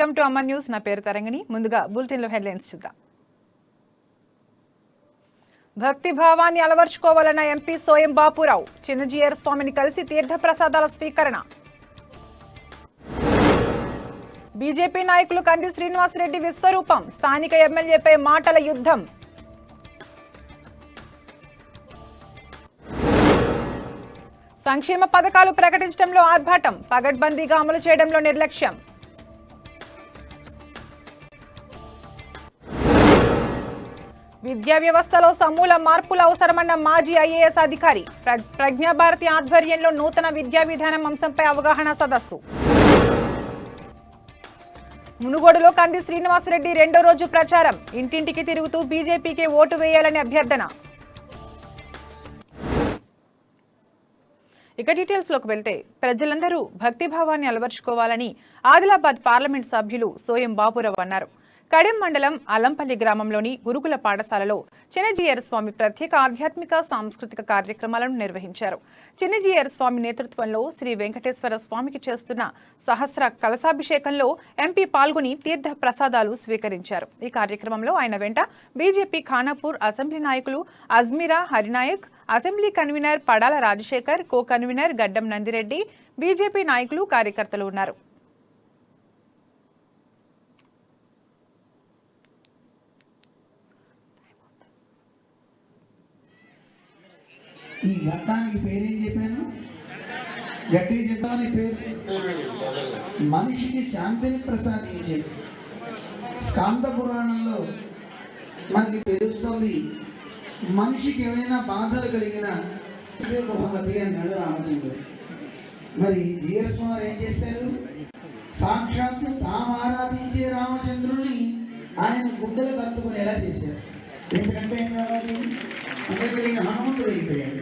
Welcome to Amar news. నా పేరు తరంగిణి. ముందుగా బులెటిన్లో హెడ్లైన్స్ చూద్దాం. భక్తి భావాన్ని అలవర్చుకోవాలన్న ఎంపీ సోయం బాపురావు చిన్నజీయర్ స్వామిని కలిసి తీర్థ ప్రసాదాల స్వీకరణ. బీజేపీ నాయకులు కంది శ్రీనివాసరెడ్డి విశ్వరూపం, స్థానిక ఎమ్మెల్యేపై మాటల యుద్ధం. సంక్షేమ పథకాలు ప్రకటించడంలో ఆర్భాటం, పగడ్బందీగా అమలు చేయడంలో నిర్లక్ష్యం. విద్యా వ్యవస్థలో సమూల మార్పులు అవసరమన్న మాజీ ఐఏఎస్ అధికారి. ప్రజ్ఞాభారతి ఆధ్వర్యంలో నూతన విద్యా విధానం అంశంపై అవగాహన సదస్సు. మునుగోడులో కంది శ్రీనివాసరెడ్డి రెండో రోజు ప్రచారం. ఇంటింటికి తిరుగుతూ బీజేపీకి ఓటు వేయాలని అభ్యర్థన. ఇక డీటెయిల్స్లోకి వెళ్తే ప్రజలందరూ భక్తిభావాన్ని అలవర్చుకోవాలని ఆదిలాబాద్ పార్లమెంట్ సభ్యులు సోయం బాపురావు అన్నారు. కడెం మండలం అలంపల్లి గ్రామంలోని గురుకుల పాఠశాలలో చిన్నజీయర్ స్వామి ప్రత్యేక ఆధ్యాత్మిక సాంస్కృతిక కార్యక్రమాలను నిర్వహించారు. చిన్నజీయర్ స్వామి నేతృత్వంలో శ్రీ వెంకటేశ్వర స్వామికి చేస్తున్న సహస్ర కలశాభిషేకంలో ఎంపీ పాల్గొని తీర్థ ప్రసాదాలు స్వీకరించారు. ఈ కార్యక్రమంలో ఆయన వెంట బీజేపీ ఖానాపూర్ అసెంబ్లీ నాయకులు Ajmeera Hari Nayak, assembly convener Padala Rajasekhar, co convener గడ్డం నందిరెడ్డి, బీజేపీ నాయకులు కార్యకర్తలు ఉన్నారు. ఈ ఘట్టానికి పేరేం చెప్పాను? గట్టిగా చెప్పాలని పేరు. మనిషికి శాంతిని ప్రసాదించే స్కాంద పురాణంలో మనకి తెలుస్తుంది. మనిషికి ఏమైనా బాధలు కలిగినా ఇదే బహుమతి అన్నాడు రామచంద్రుడు. మరి జీయస్వామి ఏం చేశారు? సాక్షాత్తు తాము ఆరాధించే రామచంద్రుడిని ఆయన గుండెలు కత్తుకునేలా చేశారు. ఎందుకంటే ఏం కావాలి? అందరికీ హనుమంతుడు అయిపోయాడు.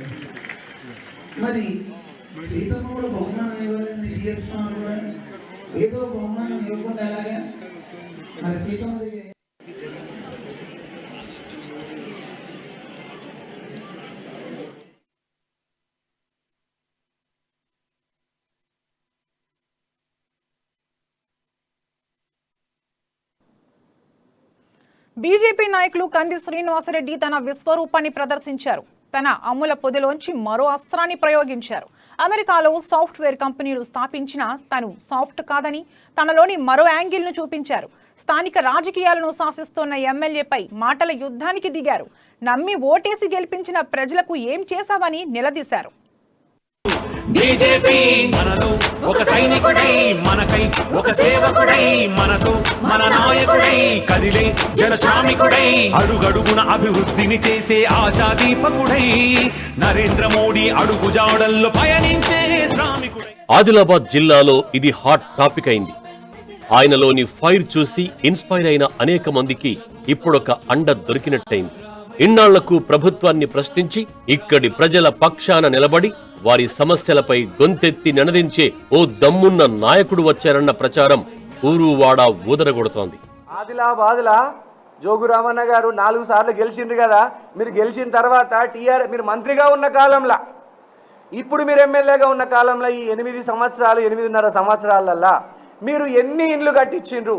మరి సీతమ్మ కూడా బహుమానం ఇవ్వలేదని జీయస్వామి కూడా ఏదో బహుమానం ఇవ్వకుండా ఎలాగా? మరి సీతమ్మ దగ్గర బీజేపీ నాయకులు కంది శ్రీనివాసరెడ్డి తన విశ్వరూపాన్ని ప్రదర్శించారు. తన అమ్ముల పొదిలోంచి మరో అస్త్రాన్ని ప్రయోగించారు. అమెరికాలో సాఫ్ట్వేర్ కంపెనీలు స్థాపించిన తను సాఫ్ట్ కాదని తనలోని మరో యాంగిల్ను చూపించారు. స్థానిక రాజకీయాలను శాసిస్తున్న ఎమ్మెల్యేపై మాటల యుద్ధానికి దిగారు. నమ్మి ఓటేసి గెలిపించిన ప్రజలకు ఏం చేశావని నిలదీశారు. బీజేపీ మనలో ఒక సైనికుడై, మనకై ఒక సేవకుడై, మనతో మన నాయకుడై, కదిలే జనశ్రామికుడై, అడుగడుగున అభివృద్ధిని చేసే ఆశాదీపకుడై, నరేంద్ర మోడీ అడుగుజాడల్లో పయనించే శ్రామికుడై. ఆదిలాబాద్ జిల్లాలో ఇది హాట్ టాపిక్ అయింది. ఆయనలోని ఫైర్ చూసి ఇన్స్పైర్ అయిన అనేక మందికి ఇప్పుడొక అండ దొరికినట్టయింది. ఇన్నాళ్లకు ప్రభుత్వాన్ని ప్రశ్నించి ఇక్కడి ప్రజల పక్షాన నిలబడి వారి సమస్యలపై గొంతెత్తి నినదించే ఓ దమ్మున్న నాయకుడు వచ్చారన్న ప్రచారం ఊరువాడ ఊదరగొడుతోంది. ఆదిలాబాద్లా జోగు రామన్న గారు 4 సార్లు గెలిచిండ్రు కదా. మీరు గెలిచిన తర్వాత మీరు మంత్రిగా ఉన్న కాలంలో, ఇప్పుడు మీరు ఎమ్మెల్యేగా ఉన్న కాలంలో, ఈ 8.5 సంవత్సరాలల్లా మీరు ఎన్ని ఇండ్లు కట్టించిండ్రు?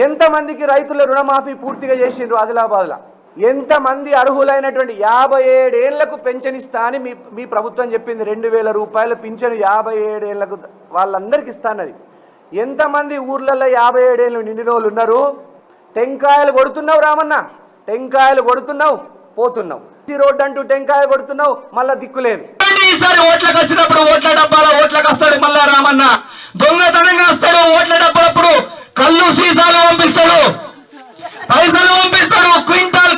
ఎంతమందికి రైతుల రుణమాఫీ పూర్తిగా చేసిండ్రు? ఆదిలాబాద్లో ఎంతమంది అర్హులైనటువంటి 57 ఏళ్లకు పెన్షన్ ఇస్తా అని మీ ప్రభుత్వం చెప్పింది. 2000 రూపాయల పింఛను 57 ఏళ్లకు వాళ్ళందరికీ ఇస్తానది. ఎంతమంది ఊర్లలో 57 ఏళ్ళు నిండిన వాళ్ళు ఉన్నారు? టెంకాయలు కొడుతున్నావు రామన్న, టెంకాయలు కొడుతున్నావు, పోతున్నావు. రోడ్డు అంటూ టెంకాయ కొడుతున్నావు, మళ్ళా దిక్కులేదు. ఈసారి ఓట్లకు వచ్చినప్పుడు ఓట్ల డబ్బాల ఓట్లకు వస్తాడు మళ్ళా రామన్న. దొంగతనంగా వస్తాడు. ఓట్ల డబ్బాలప్పుడు కళ్ళు సీసాలు పంపిస్తాడు, పైసలు పంపిస్తాడు,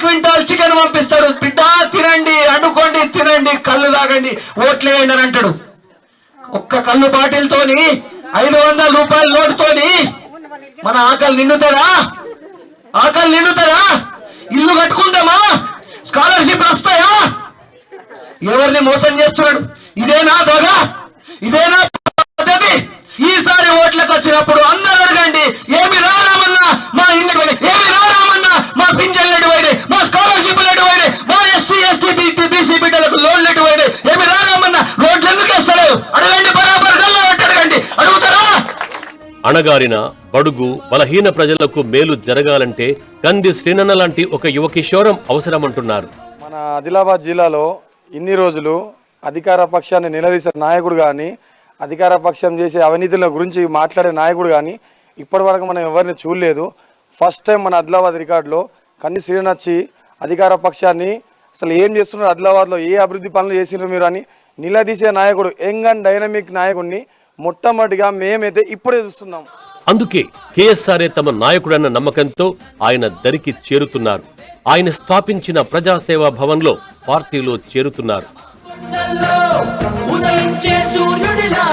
క్వింటాల్ చికెన్ పంపిస్తాడు. బిడ్డ తినండి, అడుకోండి, తినండి, కళ్ళు తాగండి, ఓట్లేయండి అని అంటాడు. ఒక్క కళ్ళు బాటిల్తోని 500 రూపాయల నోటుతోని మన ఆకలి నిండుతారా? ఆకలి నిండుతారా? ఇల్లు కట్టుకుంటామా? స్కాలర్షిప్ వస్తాయా? ఎవరిని మోసం చేస్తున్నాడు? ఇదేనా దొంగ? ఇదేనా పద్ధతి? ఈసారి ఓట్లకు వచ్చినప్పుడు అందరూ అడగండి, ఏమి రామన్నా మా ఇంటి పోయి, ఏమి రామన్నా మా పింఛన్లు ఎటువైనాయి, మా స్కాలర్షిప్లు ఎటువైనాయి, మా ఎస్సీ ఎస్టీ బీసీ బిడ్డలకు లోన్లు ఎటువైనాయి, ఏమి రామన్నా రోడ్లు ఎందుకు వేస్తాడు? అడగండి, బరాబర్ అడగండి. అడుగుతారా? అణగారిన బడుగు బలహీన ప్రజలకు మేలు జరగాలంటే కంది శ్రీనన్న లాంటి ఒక యువ కిషోరం అవసరమంటున్నారు. మన ఆదిలాబాద్ జిల్లాలో ఇన్ని రోజులు అధికార పక్షాన్ని నిలదీసే నాయకుడు కానీ, అధికార పక్షం చేసే అవినీతుల గురించి మాట్లాడే నాయకుడు కానీ ఇప్పటి వరకు మనం ఎవరిని చూడలేదు. ఫస్ట్ టైం మన ఆదిలాబాద్ రికార్డులో కంది శ్రీనన్న వచ్చి అధికార పక్షాన్ని అసలు ఏం చేస్తున్నారు, ఆదిలాబాద్లో ఏ అభివృద్ధి పనులు చేసినారు మీరు అని నిలదీసే నాయకుడు, యంగ్ అండ్ డైనమిక్ నాయకుడిని మొట్టమొదటిగా మేమైతే ఇప్పుడే చూస్తున్నాం. అందుకే కేఎస్ఆర్ఏ తమ నాయకుడన్న నమ్మకంతో ఆయన దరికి చేరుతున్నారు. ఆయన స్థాపించిన ప్రజాసేవా భవన్ లో పార్టీలో చేరుతున్నారు. ఉదయించే సూర్యుడిలా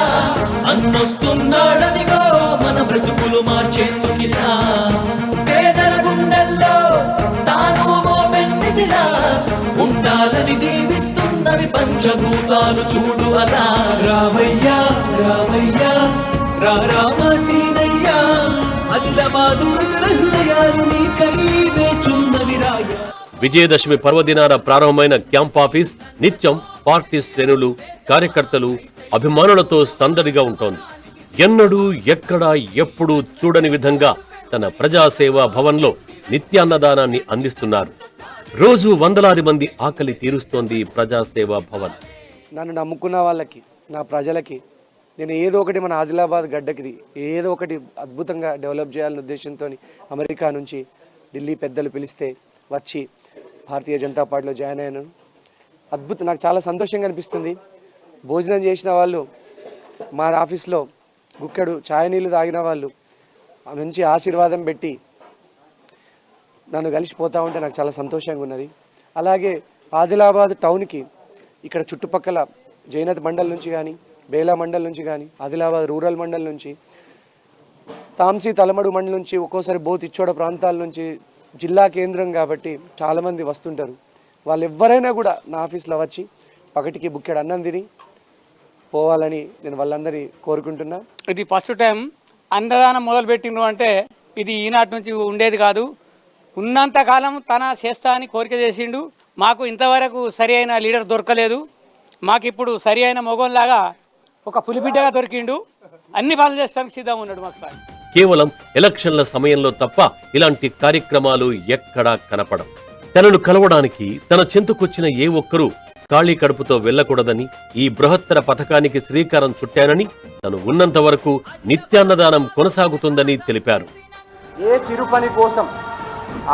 అన్నొస్తున్నాడదిగో మన బ్రతుకులు మార్చేందుకిలా పేదల గుండెల్లో తాను మోపెన్నిదిలా ఉండాలని దీవిస్తున్నవి పంచభూతాలు చూడు అలా. రామయ్యా రామయ్యా రామ సీనయ్యా ఆదిలాబాదు ప్రజల హృదయాలు నీకై వేచున్నవి రాయ. విజయదశమి పర్వదినాన ప్రారంభమైన క్యాంప్ ఆఫీస్ నిత్యం పార్టీ శ్రేణులు, కార్యకర్తలు, అభిమానులతో సందడిగా ఉంటోంది. ఎన్నడూ ఎక్కడా ఎప్పుడూ చూడని విధంగా తన ప్రజాసేవా భవన్లో నిత్యాన్నదానాన్ని అందిస్తున్నారు. రోజు వందలాది మంది ఆకలి తీరుస్తోంది ప్రజాసేవా భవన్. నన్ను నమ్ముకున్న వాళ్ళకి, నా ప్రజలకి నేను ఏదో ఒకటి మన ఆదిలాబాద్ గడ్డకి ఏదో ఒకటి అద్భుతంగా డెవలప్ చేయాలనే ఉద్దేశంతో అమెరికా నుంచి ఢిల్లీ పెద్దలు పిలిస్తే వచ్చి భారతీయ జనతా పార్టీలో జాయిన్ అయ్యాను. అద్భుతం, నాకు చాలా సంతోషంగా అనిపిస్తుంది. భోజనం చేసిన వాళ్ళు, మా ఆఫీస్లో గుక్కెడు ఛాయ్ నీళ్ళు తాగిన వాళ్ళు మంచి ఆశీర్వాదం పెట్టి నన్ను కలిసిపోతూ ఉంటే నాకు చాలా సంతోషంగా ఉన్నది. అలాగే ఆదిలాబాద్ టౌన్కి ఇక్కడ చుట్టుపక్కల జైనత్ మండల్ నుంచి కానీ, బేలా మండల్ నుంచి కానీ, ఆదిలాబాద్ రూరల్ మండల్ నుంచి, తాంసీ తలమడు మండల్ నుంచి, ఒక్కోసారి బోత్ ఇచ్చోడ ప్రాంతాల నుంచి, జిల్లా కేంద్రం కాబట్టి చాలామంది వస్తుంటారు. వాళ్ళు ఎవరైనా కూడా నా ఆఫీస్లో వచ్చి పగటికి బుక్కెడు అన్నం తిని పోవాలని నేను వాళ్ళందరినీ కోరుకుంటున్నా. ఇది ఫస్ట్ టైం అన్నదానం మొదలుపెట్టిండ్రు అంటే ఇది ఈనాటి నుంచి ఉండేది కాదు. ఉన్నంతకాలం తన చేస్తా అని కోరిక చేసిండు. మాకు ఇంతవరకు సరి అయిన లీడర్ దొరకలేదు. మాకు ఇప్పుడు సరి అయిన మొగంలాగా ఒక పులిబిడ్డగా దొరికిండు. అన్ని పనులు చేస్తానికి సిద్ధంగా ఉన్నాడు మాకు సార్. కేవలం ఎలక్షన్ల సమయంలో తప్ప ఇలాంటి కార్యక్రమాలు ఎక్కడా కనపడం. తనను కలవడానికి తన చెంతకొచ్చిన ఏ ఒక్కరూ ఖాళీ కడుపుతో వెళ్లకూడదని, ఈ బృహత్తర పథకానికి శ్రీకారం చుట్టానని, తను ఉన్నంత వరకు నిత్యాన్నదానం కొనసాగుతుందని తెలిపారు. ఏ చిరు పని కోసం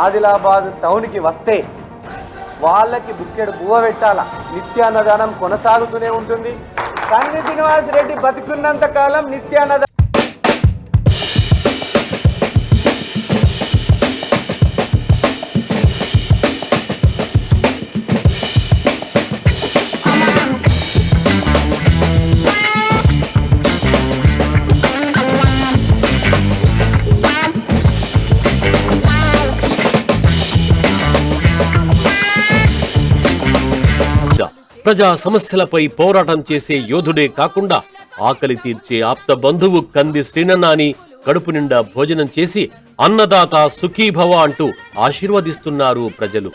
ఆదిలాబాద్ టౌన్కి వస్తే వాళ్ళకి బుక్కెడు బువ్వ పెట్టాల, నిత్యాన్నదానం కొనసాగుతూనే ఉంటుంది. కంది శ్రీనివాస్ రెడ్డి బతికున్నంత కాలం నిత్యాన్నదానం. ప్రజా సమస్యలపై పోరాటం చేసే యోధుడే కాకుండా ఆకలి తీర్చే ఆప్త బంధువు కంది శ్రీనన్న అని కడుపు నిండా భోజనం చేసి అన్నదాత సుఖీభవ అంటూ ఆశీర్వదిస్తున్నారు ప్రజలు.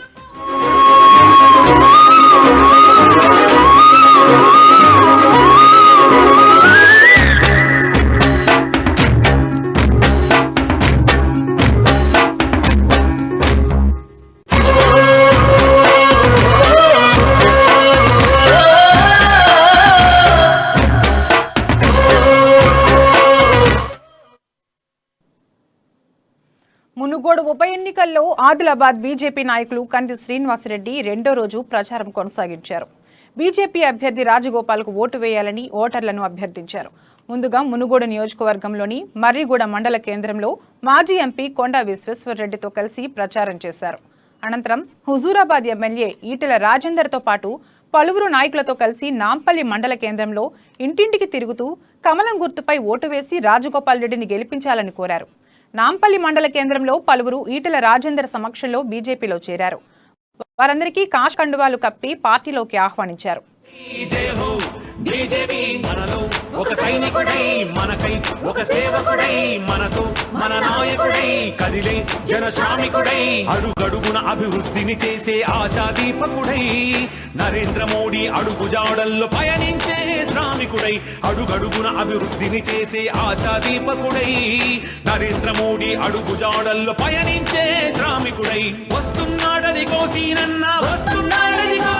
మునుగోడు ఉప ఎన్నికల్లో ఆదిలాబాద్ బీజేపీ నాయకులు కంది శ్రీనివాసరెడ్డి రెండో రోజు ప్రచారం కొనసాగించారు. బీజేపీ అభ్యర్థి రాజగోపాల్కు ఓటు వేయాలని ఓటర్లను అభ్యర్థించారు. ముందుగా మునుగోడు నియోజకవర్గంలోని మర్రిగూడ మండల కేంద్రంలో మాజీ ఎంపీ కొండా విశ్వేశ్వర్రెడ్డితో కలిసి ప్రచారం చేశారు. అనంతరం హుజూరాబాద్ ఎమ్మెల్యే ఈటెల రాజేందర్తో పాటు పలువురు నాయకులతో కలిసి నాంపల్లి మండల కేంద్రంలో ఇంటింటికి తిరుగుతూ కమలం గుర్తుపై ఓటు వేసి రాజగోపాల్ రెడ్డిని గెలిపించాలని కోరారు. నాంపల్లి మండల కేంద్రంలో పలువురు ఈటెల రాజేందర్ సమక్షంలో బీజేపీలో చేరారు. వారందరికీ కాష్ కండువాలు కప్పి పార్టీలోకి ఆహ్వానించారు. జయ హో బీజేపీ మనలో ఒక సైనికుడై మనకై ఒక సేవకుడై మనతో మన నాయకుడై కదిలే జన శ్రామికుడై అడుగడుగున అభివృద్ధిని చేసే ఆశాదీపకుడై నరేంద్ర మోడీ అడుగుజాడల్లో పయనించే శ్రామికుడై అడుగడుగున అభివృద్ధిని చేసే ఆశాదీపకుడై నరేంద్ర మోడీ అడుగుజాడల్లో పయనించే శ్రామికుడై వస్తున్నాడదిగో సీనన్న వస్తున్నాడదిగో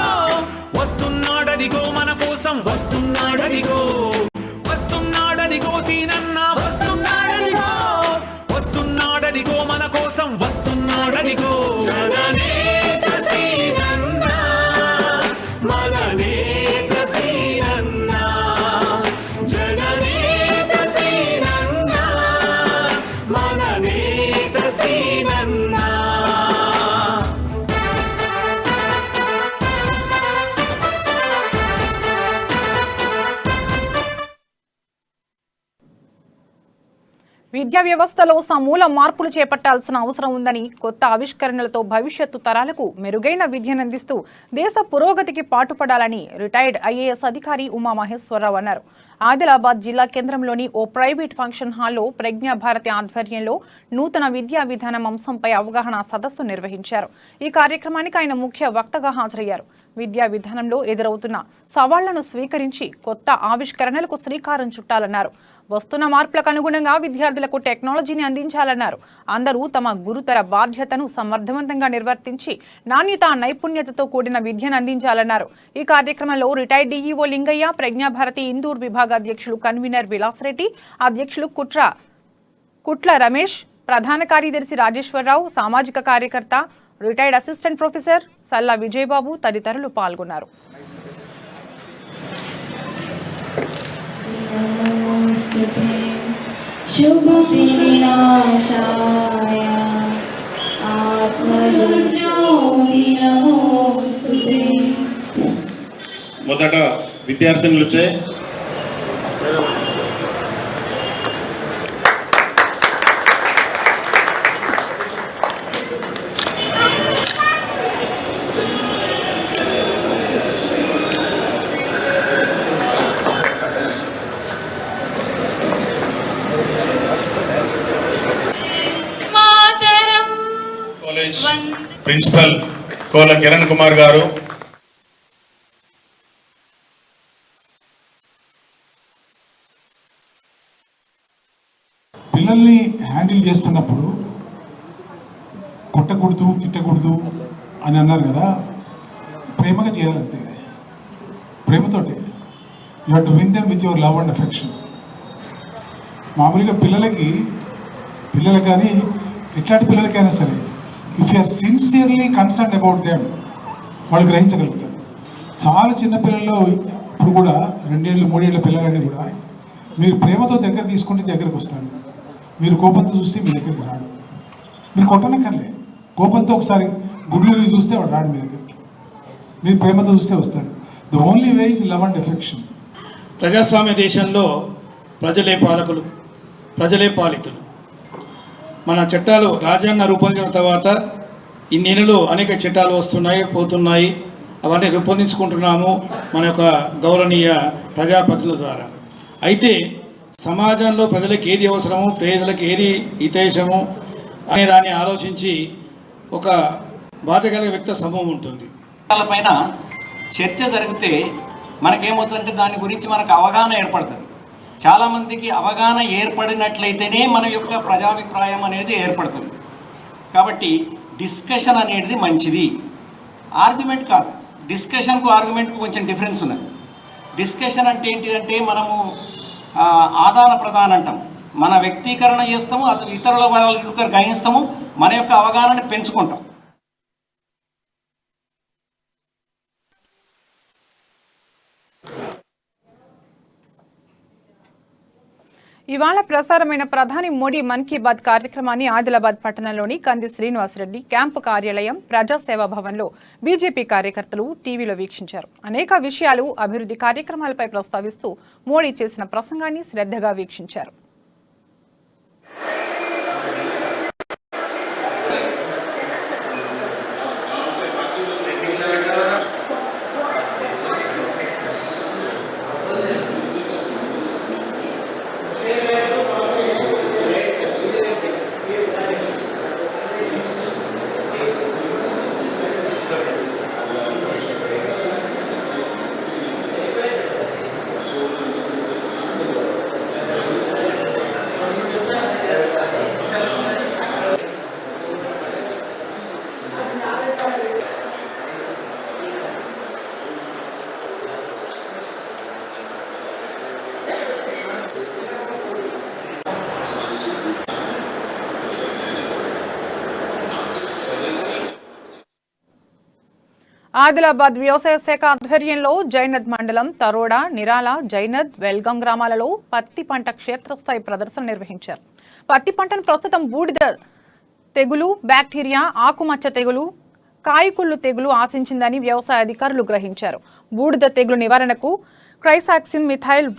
వస్తున్నాడదిగో మన కోసం వస్తున్నాడదిగో వస్తున్నాడదిగో సీనన్న వస్తున్నాడదిగో వస్తున్నాడదిగో మన కోసం వస్తున్నాడదిగో జననేత సీనన్న మన నేత సీనన్న జననేత సీనన్న మన నేత సీనన్న విద్యా వ్యవస్థలో సమూల మార్పులు చేపట్టాల్సిన అవసరం ఉందని, కొత్త ఆవిష్కరణలతో భవిష్యత్తు తరాలకు మెరుగైన విద్యనందిస్తూ దేశ పురోగతికి పాటుపడాలని రిటైర్డ్ ఐఏఎస్ అధికారి ఉమామహేశ్వరరావు అన్నారు. ఆదిలాబాద్ జిల్లా కేంద్రంలోని ఓ ప్రైవేట్ ఫంక్షన్ హాల్లో ప్రజ్ఞా భారతి ఆధ్వర్యంలో నూతన విద్యా విధానం అంశంపై అవగాహన సదస్సు నిర్వహించారు. ఈ కార్యక్రమానికి ఆయన ముఖ్య వక్తగా హాజరయ్యారు. విద్యా విధానంలో ఎదురవుతున్న సవాళ్లను స్వీకరించి కొత్త ఆవిష్కరణలకు శ్రీకారం చుట్టాలన్నారు. వస్తున్న మార్పులకు అనుగుణంగా విద్యార్థులకు టెక్నాలజీని అందించాలన్నారు. అందరూ తమ గురుతర బాధ్యతను సమర్థవంతంగా నిర్వర్తించి నాణ్యత నైపుణ్యతతో కూడిన విద్యను అందించాలన్నారు. ఈ కార్యక్రమంలో రిటైర్డ్ డీఈఓ లింగయ్య, ప్రజ్ఞాభారతి ఇందూర్ విభాగ అధ్యక్షులు కన్వీనర్ విలాసరెడ్డి, అధ్యక్షులు కుట్ల రమేష్, ప్రధాన కార్యదర్శి రాజేశ్వరరావు, సామాజిక కార్యకర్త రిటైర్డ్ అసిస్టెంట్ ప్రొఫెసర్ సల్లా విజయబాబు తదితరులు పాల్గొన్నారు. మొదట విద్యార్థినులచే ప్రిన్సిపల్ కోల కిరణ్ కుమార్ గారు, పిల్లల్ని హ్యాండిల్ చేస్తున్నప్పుడు కొట్టకూడదు, తిట్టకూడదు అని అన్నారు కదా, ప్రేమగా చేయాలంతే, ప్రేమతోటే. You have to win them with your love and affection. మామూలుగా పిల్లలు కానీ ఎట్లాంటి పిల్లలకైనా సరే, if you are sincerely concerned about them, వాళ్ళు గ్రహించగలుగుతారు. చాలా చిన్న పిల్లల్లో ఇప్పుడు కూడా 2 ఏళ్ళు 3 ఏళ్ళ పిల్లలన్నీ కూడా మీరు ప్రేమతో దగ్గర తీసుకుంటే దగ్గరకు వస్తాడు. మీరు కోపంతో చూస్తే మీ దగ్గరికి రాడు. మీరు కొట్టనక్కర్లే, కోపంతో ఒకసారి గుడ్లు చూస్తే వాడు రాడు మీ దగ్గరికి. మీరు ప్రేమతో చూస్తే వస్తాడు. The only way is love and affection. ప్రజాస్వామ్య దేశంలో ప్రజలే పాలకులు, ప్రజలే పాలితులు. మన చట్టాలు రాజ్యాంగం రూపొందించిన తర్వాత ఇన్నేళ్ళు అనేక చట్టాలు వస్తున్నాయి, పోతున్నాయి. అవన్నీ రూపొందించుకుంటున్నాము మన యొక్క గౌరవనీయ ప్రజాప్రతినిధుల ద్వారా. అయితే సమాజంలో ప్రజలకు ఏది అవసరము, ప్రజలకు ఏది హితేశము అనే దాన్ని ఆలోచించి ఒక బాధ్యత వ్యక్తి సమూహం ఉంటుంది. పైన చర్చ జరిగితే మనకేమవుతుందంటే దాని గురించి మనకు అవగాహన ఏర్పడుతుంది. చాలామందికి అవగాహన ఏర్పడినట్లయితేనే మన యొక్క ప్రజాభిప్రాయం అనేది ఏర్పడుతుంది. కాబట్టి డిస్కషన్ అనేది మంచిది, ఆర్గ్యుమెంట్ కాదు. డిస్కషన్కు ఆర్గ్యుమెంట్కు కొంచెం డిఫరెన్స్ ఉన్నది. డిస్కషన్ అంటే ఏంటిదంటే మనము ఆదాన ప్రదానం అంటాం. మన వ్యక్తీకరణ చేస్తాము, ఇతరుల వాళ్ళ గ్రహిస్తాము, మన యొక్క అవగాహనని పెంచుకుంటాం. ఇవాళ ప్రసారమైన ప్రధాని మోడీ మన్ కీ బాత్ కార్యక్రమాన్ని ఆదిలాబాద్ పట్టణంలోని కంది శ్రీనివాసరెడ్డి క్యాంపు కార్యాలయం ప్రజాసేవా భవన్లో బీజేపీ కార్యకర్తలు టీవీలో వీక్షించారు. అనేక విషయాలు, అభివృద్ధి కార్యక్రమాలపై ప్రస్తావిస్తూ మోడీ చేసిన ప్రసంగాన్ని శ్రద్ధగా వీక్షించారు. ఆదిలాబాద్ వ్యవసాయ శాఖ ఆధ్వర్యంలో జైనద్ మండలం తరోడా, నిరాల, జైనద్, వెల్గం గ్రామాలలో పత్తి పంట క్షేత్రస్థాయి ప్రదర్శన నిర్వహించారు. పత్తి పంటను ప్రస్తుతం బూడిద తెగులు, బ్యాక్టీరియా, ఆకుమచ్చ తెగులు, కాయకుళ్ళు తెగులు ఆశించిందని వ్యవసాయ అధికారులు గ్రహించారు. బూడిద తెగులు నివారణకు క్రైసాక్సిన్ మిథైల్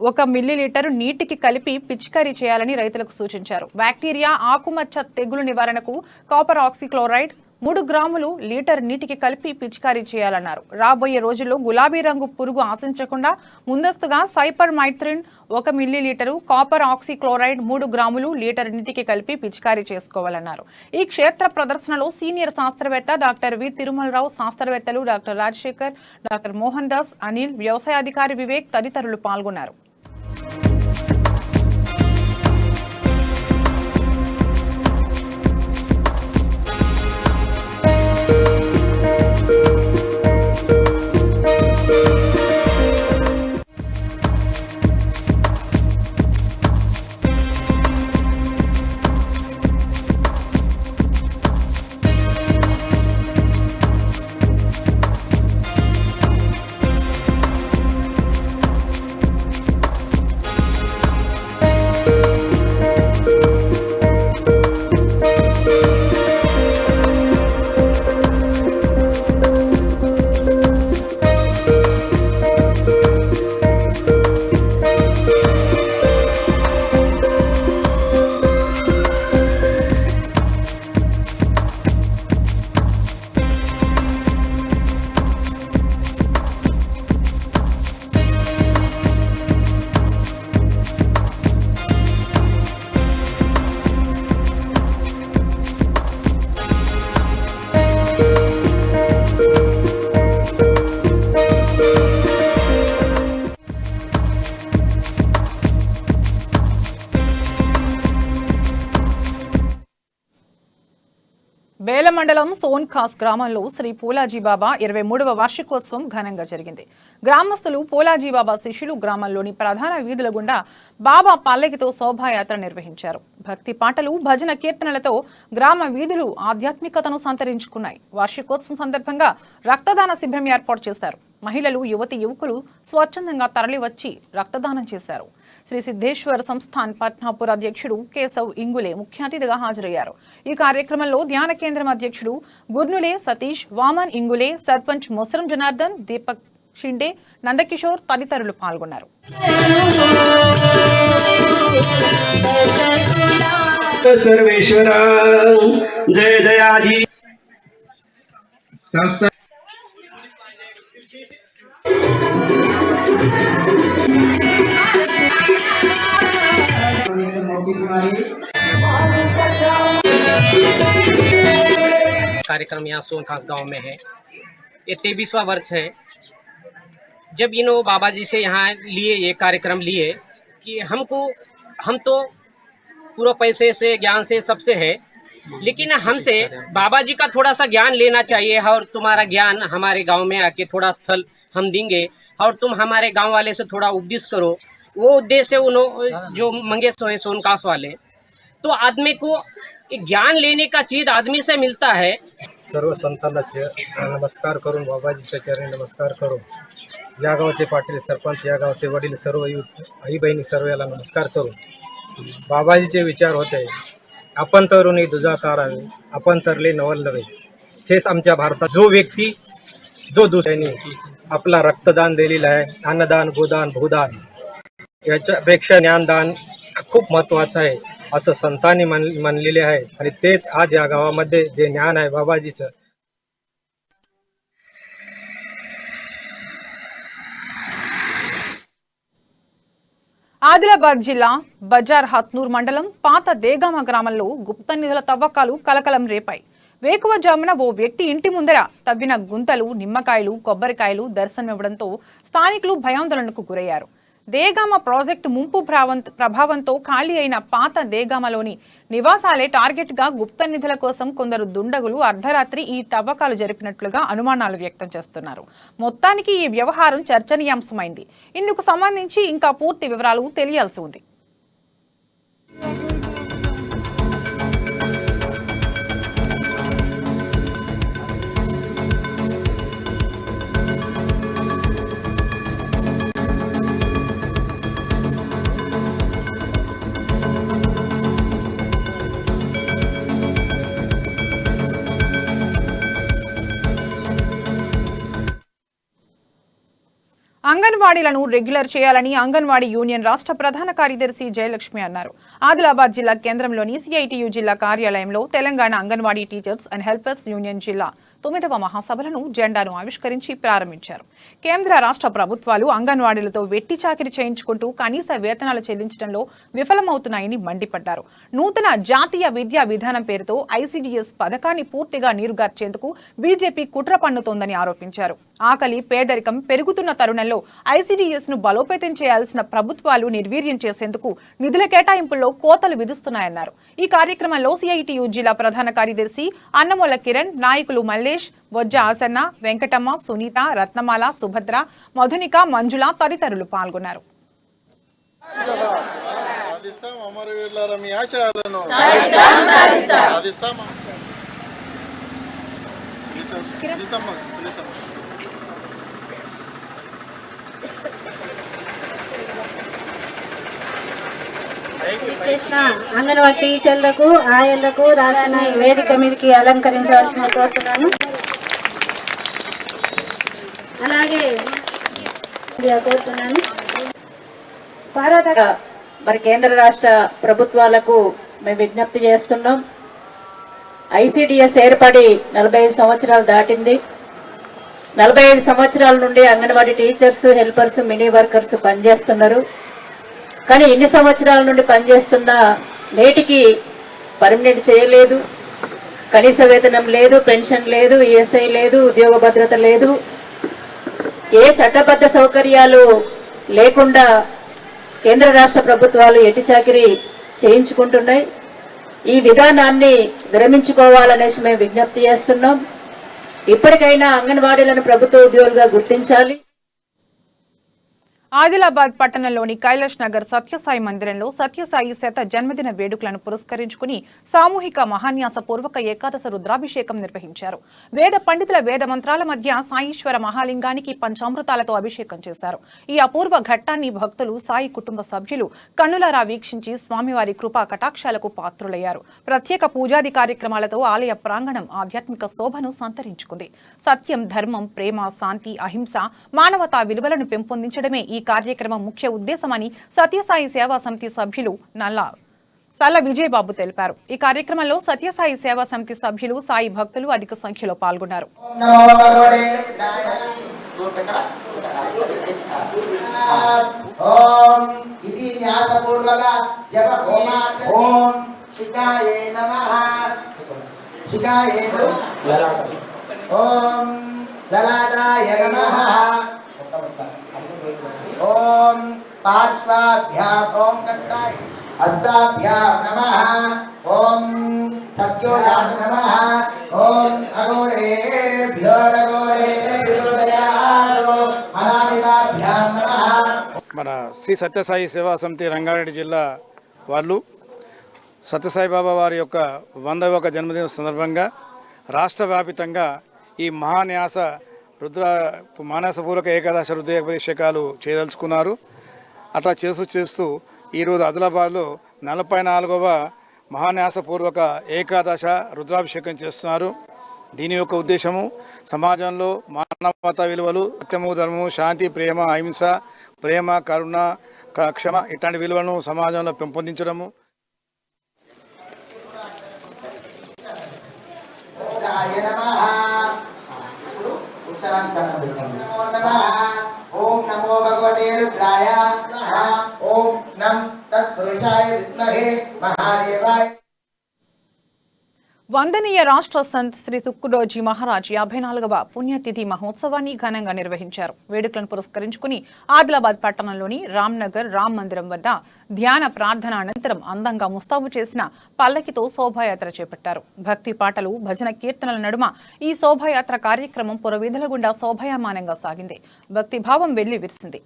1 మిల్లీలీటర్ నీటికి కలిపి పిచికారీ చేయాలని రైతులకు సూచించారు. బ్యాక్టీరియా, ఆకుమచ్చ తెగులు నివారణకు కాపర్ ఆక్సిక్లోరైడ్ 3 గ్రాములు లీటర్ నీటికి కలిపి పిచికారీ చేయాలన్నారు. రాబోయే రోజుల్లో గులాబీ రంగు పురుగు ఆశించకుండా ముందస్తుగా సైపర్మైథ్రిన్ 1 మిల్లీలీటరు, కాపర్ ఆక్సిక్లోరైడ్ 3 గ్రాములు లీటర్ నీటికి కలిపి పిచికారీ చేసుకోవాలన్నారు. ఈ క్షేత్ర ప్రదర్శనలో సీనియర్ శాస్త్రవేత్త డాక్టర్ వి తిరుమలరావు, శాస్త్రవేత్తలు డాక్టర్ రాజశేఖర్, డాక్టర్ మోహన్ దాస్, అనిల్, వ్యవసాయ అధికారి వివేక్ తదితరులు పాల్గొన్నారు. బేల మండలం సోన్ఖాస్ గ్రామంలో శ్రీ పోలాజీబాబా 23వ వార్షికోత్సవం ఘనంగా జరిగింది. గ్రామస్తులు పోలాజీబాబా శిష్యులు గ్రామంలోని ప్రధాన వీధుల గుండా బాబా పల్లకితో శోభాయాత్ర నిర్వహించారు. భక్తి పాటలు, భజన కీర్తనలతో గ్రామ వీధులు ఆధ్యాత్మికతను సంతరించుకున్నాయి. వార్షికోత్సవం సందర్భంగా రక్తదాన శిబిరం ఏర్పాటు చేశారు. మహిళలు, యువతి యువకులు స్వచ్ఛందంగా తరలివచ్చి రక్తదానం చేశారు. శ్రీ సిద్ధేశ్వర సంస్థాన్ పట్నాపూర్ అధ్యక్షుడు కేశవ్ ఇంగులే ముఖ్య అతిథిగా హాజరయ్యారు. ఈ కార్యక్రమంలో ధ్యాన కేంద్రం అధ్యక్షుడు గుర్నులే సతీష్, వామన్ ఇంగులే, సర్పంచ్ మొసరం జనార్దన్, దీపక్ షిండే, నందకిషోర్ తదితరులు పాల్గొన్నారు. సర్వేశ్వర జయ జయాజీ कार्यक्रम यहाँ सोनखास गांव में है। ये 23वां वर्ष है जब इन्हों बाबा जी से यहाँ लिए ये कार्यक्रम लिए कि हम तो पूरा पैसे से, ज्ञान से, सबसे है, लेकिन हमसे बाबा जी का थोड़ा सा ज्ञान लेना चाहिए और तुम्हारा ज्ञान हमारे गांव में आके थोड़ा स्थल हम देंगे और तुम हमारे गांव वाले से थोड़ा उपदेश करो। वो उद्देश्य उन्होंने जो मंगे सो है सोनकास वाले, तो आदमी को ज्ञान लेने का चीज आदमी से मिलता है. सर्व संतांना नमस्कार करून बाबाजीच्या चरणी नमस्कार करून या गावचे पाटील, सरपंच, या गावचे वडील, सर्व आई बहिणी सर्वाला नमस्कार करून बाबाजीचे विचार होते. आपण तरुणी दुजा तारावे, आपण तरले नवल नव्हे. हेच आमच्या भारतात जो व्यक्ती जो दुसऱ्याने आपला रक्तदान दिलेला आहे, अन्नदान, गोदान, भूदान, याच्यापेक्षा ज्ञानदान खूप महत्त्वाचं आहे असं संतांनी मानलेले आहे. आणि तेच आज या गावामध्ये जे ज्ञान आहे बाबाजीचं. ఆదిలాబాద్ జిల్లా బజార్ హత్నూర్ మండలం పాత దేగామ గ్రామంలో గుప్త నిధుల తవ్వకాలు కలకలం రేపాయి. వేకువజామున ఓ వ్యక్తి ఇంటి ముందర తవ్విన గుంతలు, నిమ్మకాయలు, కొబ్బరికాయలు దర్శనమివ్వడంతో స్థానికులు భయాందోళనకు గురయ్యారు. దేగామ ప్రాజెక్టు ముంపు ప్రభావంతో ఖాళీ అయిన పాత దేగామలోని నివాసాలే టార్గెట్ గా గుప్త నిధుల కోసం కొందరు దుండగులు అర్ధరాత్రి ఈ తవ్వకాలు జరిపినట్లుగా అనుమానాలు వ్యక్తం చేస్తున్నారు. మొత్తానికి ఈ వ్యవహారం చర్చనీయాంశమైంది. ఇందుకు సంబంధించి ఇంకా పూర్తి వివరాలు తెలియాల్సి ఉంది. అంగన్వాడీలను రెగ్యులర్ చేయాలని అంగన్వాడీ యూనియన్ రాష్ట్ర ప్రధాన కార్యదర్శి జయలక్ష్మి అన్నారు. ఆదిలాబాద్ జిల్లా కేంద్రంలోని సిఐటియు జిల్లా కార్యాలయంలో Telangana anganwadi teachers and helpers union జిల్లా 9వ మహాసభలను జెండాను ఆవిష్కరించి ప్రారంభించారు. కేంద్ర రాష్ట్ర ప్రభుత్వాలు అంగన్వాడీలతో వెట్టి చాకిరీ చేయించుకుంటూ కనీస వేతనాలు చెల్లించడంలో విఫలమవుతున్నాయని మండిపడ్డారు. నూతన జాతీయ విద్యా విధానం పేరుతో ఐసిడిఎస్ పథకాన్ని పూర్తిగా నీరుగార్చేందుకు బీజేపీ కుట్ర పన్నుతోందని ఆరోపించారు. ఆకలి, పేదరికం పెరుగుతున్న తరుణంలో ఐసిడిఎస్ ను బలోపేతం చేయాల్సిన ప్రభుత్వాలు నిర్వీర్యం చేసేందుకు నిధుల కేటాయింపుల్లో కోతలు విధిస్తున్నాయన్నారు. ఈ కార్యక్రమంలో సిఐటియు జిల్లా ప్రధాన కార్యదర్శి అన్నమూల కిరణ్, నాయకులు మల్లేష్, బొజ్జ ఆసన్న, వెంకటమ్మ, సునీత, రత్నమాల, సుభద్ర, మధునిక, మంజుల తదితరులు పాల్గొన్నారు. చేసిన అంగన్వాడీ టీచర్లకు, ఆయలకు రాసిన వేదిక మీదకి అలంకరించవలసిన కోరుతున్నాను. అలాగే కోరుతున్నాను. మరి కేంద్ర రాష్ట్ర ప్రభుత్వాలకు మేము విజ్ఞప్తి చేస్తున్నాం. ఐసిడిఎస్ ఏర్పడి 45 సంవత్సరాలు దాటింది. 45 సంవత్సరాల నుండి anganwadi teachers, helpers, mini workers పనిచేస్తున్నారు. కానీ ఇన్ని సంవత్సరాల నుండి పనిచేస్తున్నా నేటికి పర్మనెంట్ చేయలేదు. కనీస వేతనం లేదు, పెన్షన్ లేదు, ఈఎస్ఐ లేదు, ఉద్యోగ భద్రత లేదు. ఏ చట్టబద్ధ సౌకర్యాలు లేకుండా కేంద్ర రాష్ట్ర ప్రభుత్వాలు ఎట్టి చాకిరీ చేయించుకుంటున్నాయి. ఈ విధానాన్ని విరమించుకోవాలనేసి మేము విజ్ఞప్తి చేస్తున్నాం. ఇప్పటికైనా అంగన్వాడీలను ప్రభుత్వ ఉద్యోగులుగా గుర్తించాలి. ఆదిలాబాద్ పట్టణంలోని కైలాష్ నగర్ సత్యసాయి మందిరంలో సత్యసాయి శత జన్మదిన వేడుకలను పురస్కరించుకుని సామూహిక మహాన్యాస పూర్వక ఏకాదశ రుద్రాభిషేకం నిర్వహించారు. వేద పండితుల వేద మంత్రాల మధ్య సాయీశ్వర మహాలింగానికి పంచామృతాలతో అభిషేకం చేశారు. ఈ అపూర్వ ఘట్టాన్ని భక్తులు, సాయి కుటుంబ సభ్యులు కన్నులారా వీక్షించి స్వామివారి కృపా కటాక్షాలకు పాత్రులయ్యారు. ప్రత్యేక పూజాది కార్యక్రమాలతో ఆలయ ప్రాంగణం ఆధ్యాత్మిక శోభను సంతరించుకుంది. సత్యం, ధర్మం, ప్రేమ, శాంతి, అహింస, మానవతా విలువలను పెంపొందించడమే ఈ కార్యక్రమం ముఖ్య ఉద్దేశమని సత్యసాయి సేవా సమితి సభ్యులు సల్ల విజయబాబు తెలిపారు. ఈ కార్యక్రమంలో సత్యసాయి సేవా సమితి సభ్యులు, సాయి భక్తులు అధిక సంఖ్యలో పాల్గొన్నారు. ओम पार्श्वाभ्याम ओम कट्टाय हस्ताभ्याम नमः ओम सत्योजात नमः ओम अघोरेभ्यो नघोरेभ्यो दयालो अनामिकाभ्याम नमः. మన శ్రీ సత్యసాయి సేవా సమితి రంగారెడ్డి జిల్లా వాళ్ళు సత్యసాయి బాబా వారి యొక్క 100వ జన్మదిన సందర్భంగా రాష్ట్ర వ్యాపితంగా ఈ మహాన్యాస మానసపూర్వక ఏకాదశ రుద్రాభిషేకాలు చేయదలుచుకున్నారు. అట్లా చేస్తూ ఈరోజు ఆదిలాబాద్లో 44వ మహాన్యాసపూర్వక ఏకాదశ రుద్రాభిషేకం చేస్తున్నారు. దీని యొక్క ఉద్దేశము సమాజంలో మానవతా విలువలు, సత్యము, ధర్మము, శాంతి, ప్రేమ, అహింస, ప్రేమ, కరుణ, క్షమ ఇట్లాంటి విలువలను సమాజంలో పెంపొందించడము. ओम नमो भगवते रुद्राय ओम नम तत्पुरुषाय विद्महे महादेवाय. వందనీయ రాష్ట్ర సంత్ శ్రీ తుక్కుడోజీ మహారాజ్ 54వ పుణ్యతిథి మహోత్సవాన్ని ఘనంగా నిర్వహించారు. వేడుకలను పురస్కరించుకుని ఆదిలాబాద్ పట్టణంలోని రామ్నగర్ రామ్ మందిరం వద్ద ధ్యాన ప్రార్థన అనంతరం అందంగా ముస్తాబు చేసిన పల్లకితో శోభాయాత్ర చేపట్టారు. భక్తి పాటలు, భజన కీర్తనల నడుమ ఈ శోభాయాత్ర కార్యక్రమం పురవీధుల గుండా శోభాయమానంగా సాగింది. భక్తి భావం వెళ్లి విరిసింది.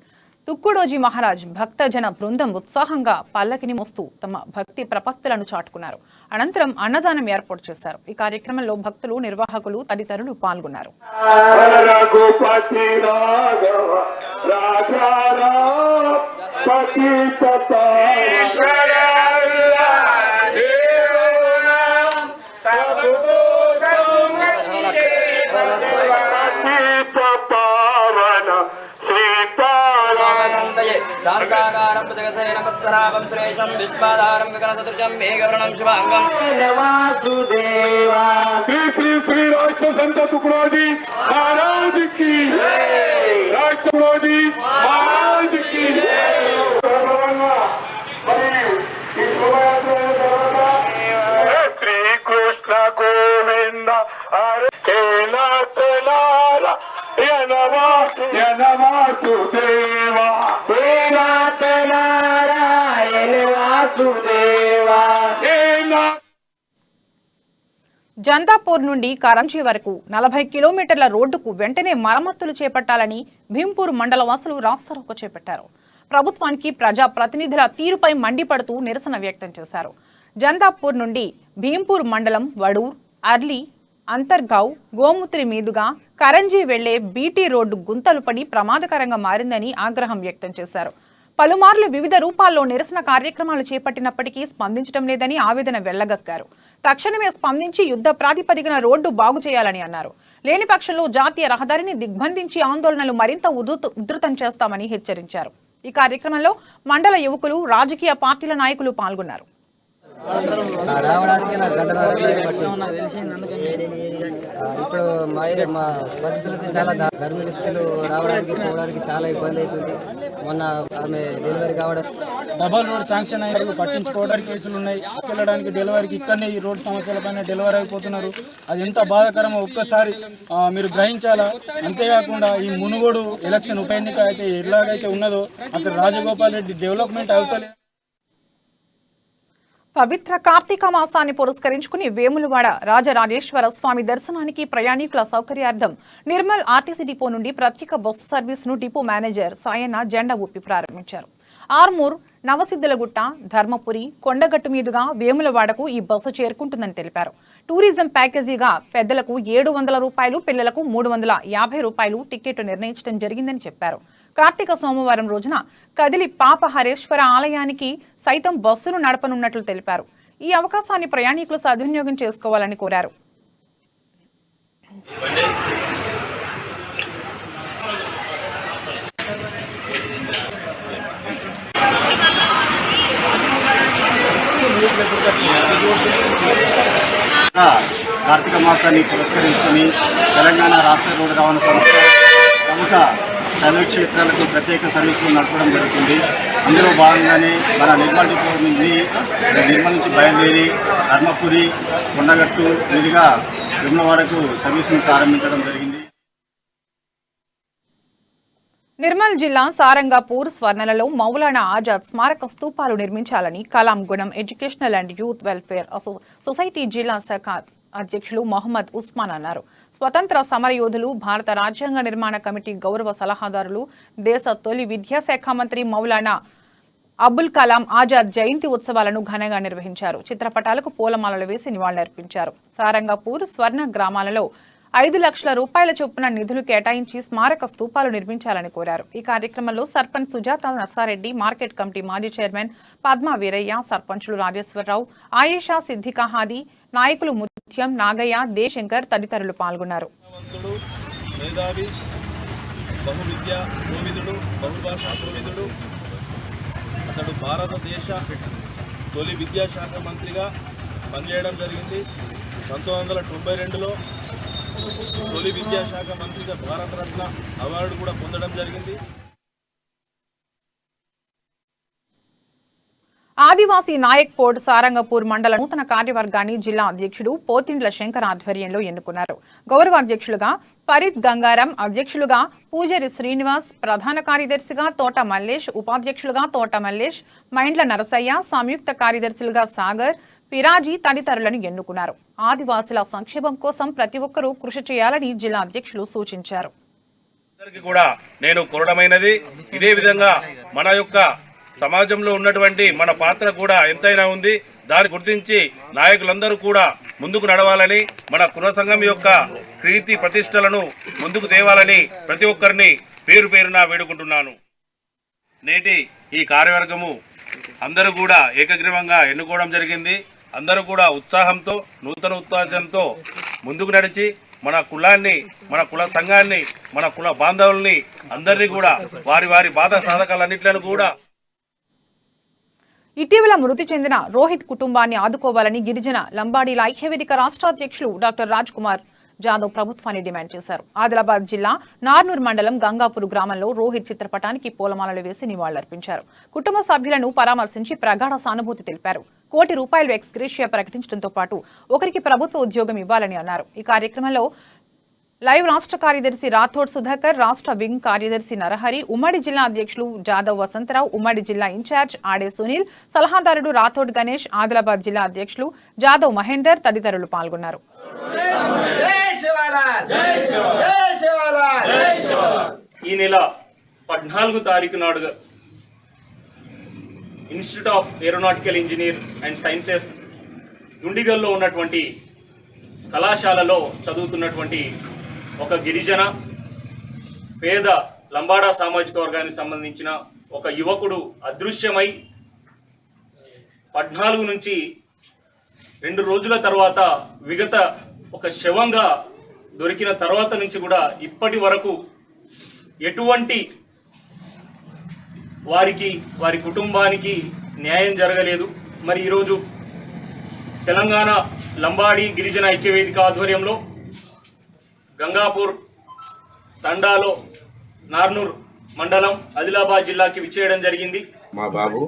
తుక్కుడోజీ మహారాజ్ భక్తజన బృందం ఉత్సాహంగా పల్లకిని మోస్తూ తమ భక్తి ప్రపత్తులను చాటుకున్నారు. అనంతరం అన్నదానం ఏర్పాటు చేశారు. ఈ కార్యక్రమంలో భక్తులు, నిర్వాహకులు తదితరులు పాల్గొన్నారు. సీతా శాంతాకారం జగసేనముత్తరావం శ్రేషం విశ్వాధారం గగనసదృశం మేఘవర్ణం శుభాంగం వాసుదేవా శ్రీ శ్రీ శ్రీ రాష్ట్ర సంత తుకుడోజీ మహారాజ్ కి రాష్ట్ర తుకుడోజీ మహారాజ్ కి శ్రీ కృష్ణ గోవింద హరే వాసుదేవా నారాయణ వాసుదేవా. జందాపూర్ నుండి కరంజీ వరకు 40 కిలోమీటర్ల రోడ్డుకు వెంటనే మరమ్మతులు చేపట్టాలని భీంపూర్ మండల వాసులు రాస్తారోకో చేపట్టారు. ప్రభుత్వానికి ప్రజా ప్రతినిధుల తీరుపై మండిపడుతూ నిరసన వ్యక్తం చేశారు. జందాపూర్ నుండి భీంపూర్ మండలం వడూర్, అర్లీ, అంతర్గావ్, గోముత్రి మీదుగా కరంజీ వెళ్లే బీటీ రోడ్డు గుంతలు పడి ప్రమాదకరంగా మారిందని ఆగ్రహం వ్యక్తం చేశారు. పలుమార్లు వివిధ రూపాల్లో నిరసన కార్యక్రమాలు చేపట్టినప్పటికీ స్పందించడం లేదని ఆవేదన వెళ్లగక్కారు. తక్షణమే స్పందించి యుద్ధ ప్రాతిపదికన రోడ్డు బాగు చేయాలని అన్నారు. లేని పక్షంలో జాతీయ రహదారిని దిగ్బంధించి ఆందోళనలు మరింత ఉధృతం చేస్తామని హెచ్చరించారు. ఈ కార్యక్రమంలో మండల యువకులు, రాజకీయ పార్టీల నాయకులు పాల్గొన్నారు. రావడానికి నాకు గంట ఇప్పుడు మా పరిస్థితులకి చాలా గర్భిణీస్తులు రావడానికి పోవడానికి చాలా ఇబ్బంది అవుతుంది. మొన్న ఆమె డెలివరీ కావడం డబల్ రోడ్ శాంక్షన్ అయ్యారు, పట్టించుకోవడానికి కేసులు ఉన్నాయి. వెళ్ళడానికి డెలివరీకి ఇక్కడనే ఈ రోడ్ సమస్యలపైన డెలివరీ అయిపోతున్నారు. అది ఎంత బాధాకరమో ఒక్కసారి మీరు గ్రహించాలా. అంతేకాకుండా ఈ మునుగోడు ఎలక్షన్ ఉప ఎన్నిక అయితే ఎలాగైతే ఉన్నదో అక్కడ రాజగోపాల్ రెడ్డి డెవలప్మెంట్ అవుతలేదు. పవిత్ర కార్తీక మాసాన్ని పురస్కరించుకుని వేములవాడ రాజరాజేశ్వర స్వామి దర్శనానికి ప్రయాణికుల సౌకర్యార్థం నిర్మల్ ఆర్టీసీ డిపో నుండి ప్రత్యేక బస్సు సర్వీసును డిపో మేనేజర్ సాయన్న జెండా ఊపి ప్రారంభించారు. ఆర్మూర్, నవసిద్ధులగుట్ట, ధర్మపురి, కొండగట్టు మీదుగా వేములవాడకు ఈ బస్సు చేరుకుంటుందని తెలిపారు. టూరిజం ప్యాకేజీగా పెద్దలకు 700 రూపాయలు, పిల్లలకు 350 రూపాయలు టికెట్ నిర్ణయించడం జరిగిందని చెప్పారు. కార్తీక సోమవారం రోజున కదిలి పాపహరేశ్వర ఆలయానికి సైతం బస్సులు నడపనున్నట్లు తెలిపారు. ఈ అవకాశాన్ని ప్రయాణికులు సద్వినియోగం చేసుకోవాలని కోరారు. కార్తీక మాసాన్ని పురస్కరించుకుని తెలంగాణ రాష్ట్ర రోడ్డు రవాణా సంస్థ ప్రముఖ రైల్వే క్షేత్రాలకు ప్రత్యేక సర్వీసులు నడపడం జరుగుతుంది. అందులో భాగంగానే మన నిర్మల్ డిపో నుంచి బయలుదేరి ధర్మపురి, కొండగట్టు మీదుగా వేములవాడకు సర్వీసును ప్రారంభించడం జరిగింది. నిర్మల్ జిల్లా సారంగపూర్ స్వర్ణలలో మౌలానా ఆజాద్ స్మారక స్తూపాలు నిర్మించాలని కలాం గుణం educational and youth welfare society జిల్లా శాఖ అధ్యక్షులు మొహమ్మద్ ఉస్మాన్ అన్నారు. స్వతంత్ర సమరయోధులు, భారత రాజ్యాంగ నిర్మాణ కమిటీ గౌరవ సలహాదారులు, దేశ తొలి విద్యాశాఖ మంత్రి మౌలానా అబుల్ కలాం ఆజాద్ జయంతి ఉత్సవాలను ఘనంగా నిర్వహించారు. చిత్రపటాలకు పూలమాలలు వేసి నివాళులర్పించారు. సారంగపూర్, స్వర్ణ గ్రామాలలో 5 లక్షల రూపాయల చొప్పున నిధులు కేటాయించి స్మారక స్తూపాలు నిర్మించాలని కోరారు. ఈ కార్యక్రమంలో సర్పంచ్ సుజాత నర్సారెడ్డి, మార్కెట్ కమిటీ మాజీ చైర్మన్ పద్మా వీరయ్య, సర్పంచులు రాజేశ్వరరావు, ఆయేషా, సిద్దికా హాది, నాయకులు ముత్యం, నాగయ్య, దేశంకర్ తదితరులు పాల్గొన్నారు. మేధావి, బహువిద్యా కోవిదుడు, బహుభాషా కోవిదుడు. అతడు భారతదేశ తొలి విద్యాశాఖ మంత్రిగా పనిచేయడం జరిగింది. 1992లో తొలి విద్యాశాఖ మంత్రిగా భారతరత్న అవార్డు కూడా పొందడం జరిగింది. ఆదివాసీ నాయక్ కోడ్ సారంగపూర్ మండల నూతన కార్యవర్గాన్ని జిల్లా అధ్యక్షుడు పోతిండ్ల శంకర్ ఆధ్వర్యంలో ఎన్నుకున్నారు. గౌరవ అధ్యక్షులుగా పరిత్ గంగారం, అధ్యక్షులుగా పూజారి శ్రీనివాస్, ప్రధాన కార్యదర్శిగా తోట మల్లేష్, ఉపాధ్యక్షులుగా తోట మల్లేష్, మైండ్ల నరసయ్య, సంయుక్త కార్యదర్శులుగా సాగర్, పిరాజీ తదితరులను ఎన్నుకున్నారు. ఆదివాసుల సంక్షేమం కోసం ప్రతి ఒక్కరూ కృషి చేయాలని జిల్లా అధ్యక్షులు సూచించారు. కూడా నేను కోరడమైనది ఇదే విధంగా మన యొక్క సమాజంలో ఉన్నటువంటి మన పాత్ర కూడా ఎంతైనా ఉంది. దాన్ని గుర్తించి నాయకులందరూ కూడా ముందుకు నడవాలని, మన కుల సంఘం యొక్క కీర్తి ప్రతిష్టలను ముందుకు తేవాలని ప్రతి ఒక్కరిని పేరు పేరున వేడుకుంటున్నాను. నేటి ఈ కార్యవర్గము అందరూ కూడా ఏకగ్రీవంగా ఎన్నుకోవడం జరిగింది. అందరూ కూడా ఉత్సాహంతో, నూతన ఉత్సాహంతో ముందుకు నడిచి మన కులాన్ని, మన కుల సంఘాన్ని, మన కుల బాంధవుల్ని అందరినీ కూడా వారి వారి బాధ సాధకాలన్నింటిని కూడా ఇటీవల మృతి చెందిన రోహిత్ కుటుంబాన్ని ఆదుకోవాలని గిరిజన లంబాడీల ఐక్యవేదిక రాష్ట్ర అధ్యక్షులు డాక్టర్ రాజ్ కుమార్ జాదవ్ ప్రభుత్వాన్ని డిమాండ్ చేశారు. ఆదిలాబాద్ జిల్లా నార్నూర్ మండలం గంగాపూర్ గ్రామంలో రోహిత్ చిత్రపటానికి పూలమాలలు వేసి నివాళులర్పించారు. కుటుంబ సభ్యులను పరామర్శించి ప్రగాఢ సానుభూతి తెలిపారు. ₹1 కోటి ఎక్స్గ్రేషియా ప్రకటించడంతో పాటు ఒకరికి ప్రభుత్వ ఉద్యోగం ఇవ్వాలని అన్నారు. ఈ కార్యక్రమంలో లైవ్ రాష్ట్ర కార్యదర్శి రాథోడ్ సుధాకర్, రాష్ట్ర వింగ్ కార్యదర్శి నరహరి, ఉమ్మడి జిల్లా అధ్యక్షులు జాదవ్ వసంతరావు, ఉమ్మడి జిల్లా ఇన్ఛార్జ్ ఆడే సునీల్, సలహాదారుడు రాథోడ్ గణేష్, ఆదిలాబాద్ జిల్లా అధ్యక్షులు జాదవ్ మహేందర్ తదితరులు పాల్గొన్నారు. ఈ నెల 14 తారీఖు నాడు institute of aeronautical engineer and sciences దుండిగల్లో ఉన్నటువంటి కళాశాలలో చదువుతున్నటువంటి ఒక గిరిజన పేద లంబాడా సామాజిక వర్గానికి సంబంధించిన ఒక యువకుడు అదృశ్యమై 14 నుంచి 2 రోజుల తర్వాత విగత ఒక శవంగా దొరికిన తర్వాత నుంచి కూడా ఇప్పటి వరకు ఎటువంటి వారి కుటుంబానికి న్యాయం జరగలేదు. మరి ఈరోజు తెలంగాణ లంబాడి గిరిజన ఐక్యవేదిక ఆధ్వర్యంలో గంగాపూర్ తండాలో నార్నూర్ మండలం ఆదిలాబాద్ జిల్లాకి విచ్చేయడం జరిగింది. మా బాబు